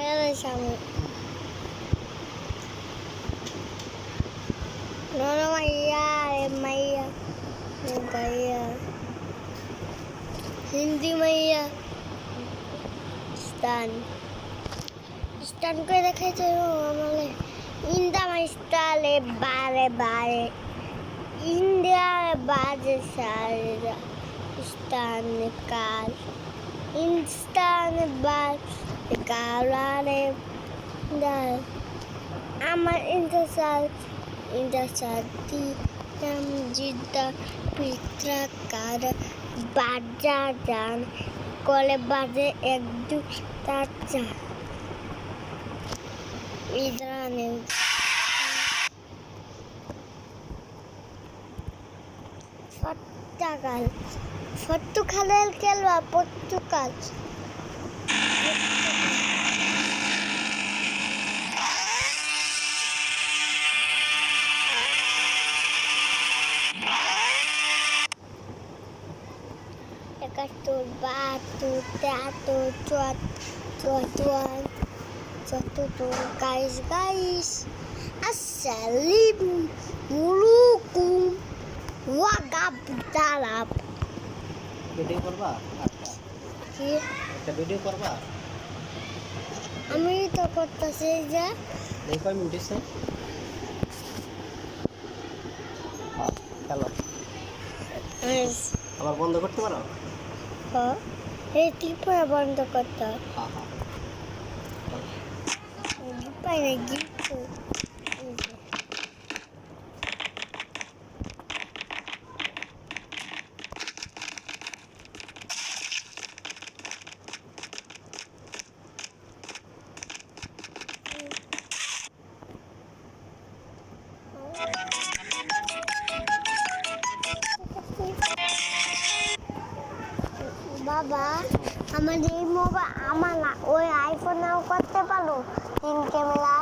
Sama. Nono Maya, Maya, Gaya. Hindi Maya. Stan ko dekhai chalo amale. Inda mai stale bare. India baje sare. Stan kal. Instan bal kalare. Dal. Amar Indasati Namjida Pitra Kar Baja Jan Kole Baje Ekdu Tacha Idrane Portugal Portugal kelwa Portugal Kartu batu teatu cuat guys assalamualaikum wagabdalap video করবা কি একটা video করবা আমি তো করতেছি যে এই কয় মিনিট আছে হ্যালো আবার বন্ধ করতে পারো হ্যাঁ এই টিপা বন্ধ করতে হ্যাঁ হ্যাঁ পাই না গিফট বাবা আমার এই মোবাইল আমার ওই আইফোনেও করতে পারো 3 ক্যামেরা